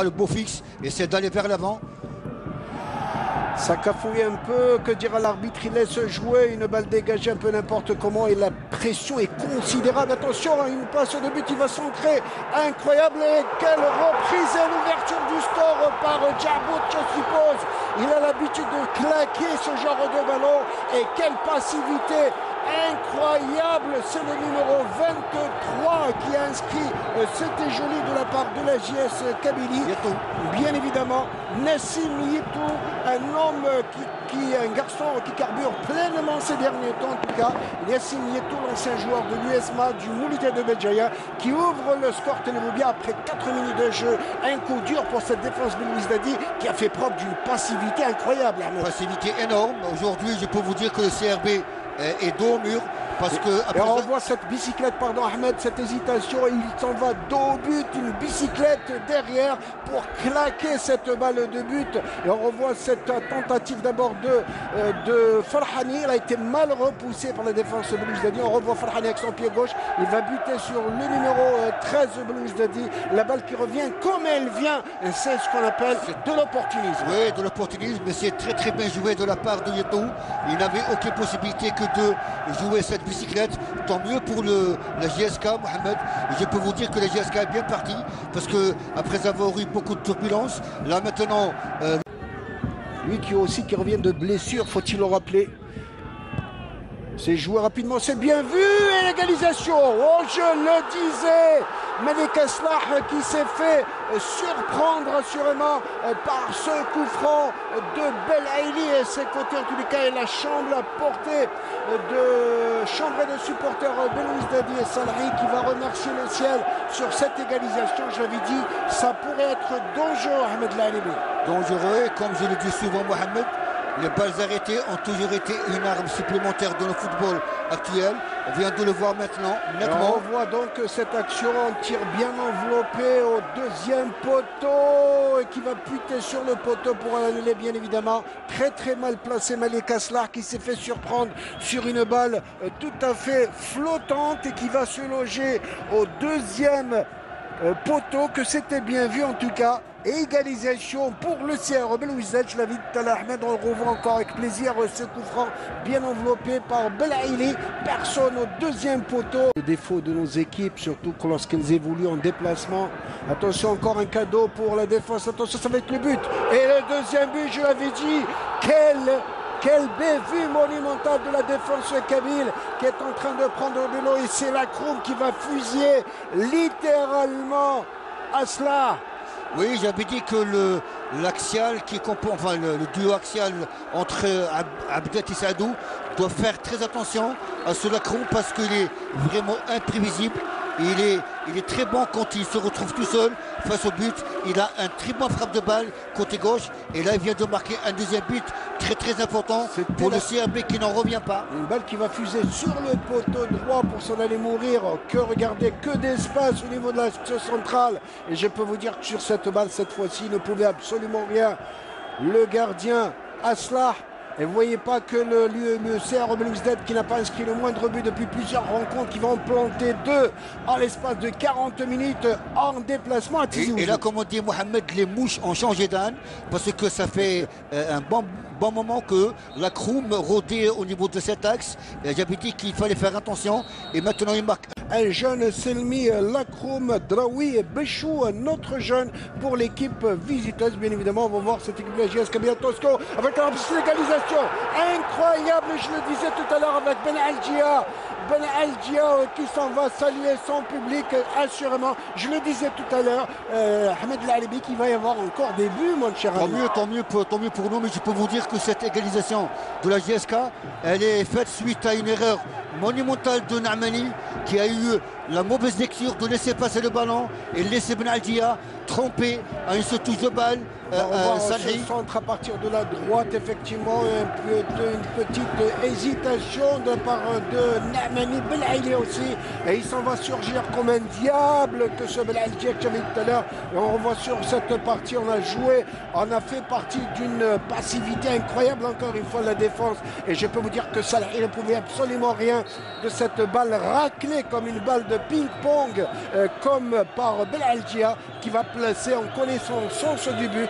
Le beau fixe essaie d'aller vers l'avant. Ça cafouille un peu, que dira l'arbitre, il laisse jouer une balle dégagée un peu n'importe comment et la pression est considérable. Attention, une passe de but, il va s'ancrer, incroyable, et quelle reprise et l'ouverture du score par Djabout, je suppose. Il a l'habitude de claquer ce genre de ballon et quelle passivité incroyable, c'est le numéro 23 qui a inscrit, c'était joli de la part de la JS Kabylie, bien évidemment. Nassim Yetou, un homme un garçon qui carbure pleinement ces derniers temps en tout cas. Nassim Yetou, l'ancien joueur de l'USMA du Moulité de Béjaïa, qui ouvre le score, tenez-vous bien, après 4 minutes de jeu. Un coup dur pour cette défense Belouizdadi qui a fait preuve d'une passivité incroyable. Passivité énorme. Aujourd'hui, je peux vous dire que le CRB est dos au mur. Parce que et on voit cette bicyclette, pardon Ahmed, cette hésitation, il s'en va dos au but, une bicyclette derrière pour claquer cette balle de but. Et on revoit cette tentative d'abord de Farhani, elle a été mal repoussée par la défense Belouizdadi. On revoit Farhani avec son pied gauche, il va buter sur le numéro 13 Belouizdadi. La balle qui revient comme elle vient, c'est ce qu'on appelle de l'opportunisme. Oui, de l'opportunisme, mais c'est très très bien joué de la part de Yetou. Il n'avait aucune possibilité que de jouer cette bicyclette. Tant mieux pour la JSK, Mohamed. Et je peux vous dire que la JSK est bien partie parce que après avoir eu beaucoup de turbulences, là maintenant lui qui revient de blessure, faut-il le rappeler. C'est joué rapidement, c'est bien vu, et l'égalisation. Oh, je le disais, Malika Slah qui s'est fait surprendre assurément par ce coup franc de Belaïli et ses côtés en tous les cas, et la chambre à portée de chambrée de supporters Belouizdadi et Salri qui va remercier le ciel sur cette égalisation. Je l'avais dit, ça pourrait être dangereux, Ahmed Lalibi. Dangereux, comme je le dis souvent, Mohamed. Les balles arrêtées ont toujours été une arme supplémentaire dans le football actuel. On vient de le voir maintenant. On voit donc cette action, on tire bien enveloppé au deuxième poteau et qui va buter sur le poteau pour annuler bien évidemment. Très très mal placé Malika Slah qui s'est fait surprendre sur une balle tout à fait flottante et qui va se loger au deuxième poteau, que c'était bien vu en tout cas. Et égalisation pour le CR Belouizdadi, je l'avais dit tout à l'heure, Ahmed, on le revoit encore avec plaisir, ce coup franc bien enveloppé par Belaïli, personne au deuxième poteau. Le défaut de nos équipes, surtout lorsqu'elles évoluent en déplacement. Attention, encore un cadeau pour la défense, attention, ça va être le but. Et le deuxième but, je l'avais dit, quelle bévue monumentale de la défense kabyle qui est en train de prendre de l'eau, et c'est la Kroum qui va fusiller littéralement Aslah. Oui, j'avais dit que l'axial qui comprend, enfin le duo axial entre Abdet et Saadou doit faire très attention à ce Lacron parce qu'il est vraiment imprévisible. Il est très bon quand il se retrouve tout seul face au but. Il a un très bon frappe de balle côté gauche. Et là, il vient de marquer un deuxième but très très important pour le CRB qui n'en revient pas. Une balle qui va fuser sur le poteau droit pour s'en aller mourir. Regardez, que d'espace au niveau de l'axe central. Et je peux vous dire que sur cette balle, cette fois-ci, il ne pouvait absolument rien. Le gardien Aslah. Et vous ne voyez pas que le CR Belouizdadi qui n'a pas inscrit le moindre but depuis plusieurs rencontres, qui va en planter 2 en l'espace de 40 minutes en déplacement à Tizi Ouzou. Et là, comme on dit Mohamed, les mouches ont changé d'âne parce que ça fait un bon moment que la Kroum rôdait au niveau de cet axe. J'avais dit qu'il fallait faire attention et maintenant il marque. Un jeune Selmi Lacroum Draoui et Béchou, un autre jeune pour l'équipe visiteuse. Bien évidemment, on va voir cette équipe de la JS Kabylie Tosco avec la légalisation incroyable, je le disais tout à l'heure, avec Ben Algia. Ben Algia qui s'en va saluer son public assurément. Je le disais tout à l'heure, Ahmed Lalibi, qui va y avoir encore des buts, mon cher ami. Tant mieux pour nous, mais je peux vous dire que cette égalisation de la JSK, elle est faite suite à une erreur monumentale de Naamani qui a eu la mauvaise lecture de laisser passer le ballon et laisser Ben Algia tromper à une seule touche de balle On voit Salhi. ce centre à partir de la droite, effectivement, une petite hésitation de part de Naamani Belaïli aussi. Et il s'en va surgir comme un diable que ce Belaïli que j'avais tout à l'heure. Et on revoit sur cette partie, on a joué, on a fait partie d'une passivité incroyable encore une fois la défense. Et je peux vous dire que Salhi ne pouvait absolument rien de cette balle raclée comme une balle de ping-pong, comme par Belaïli qui va placer en connaissant le sens du but.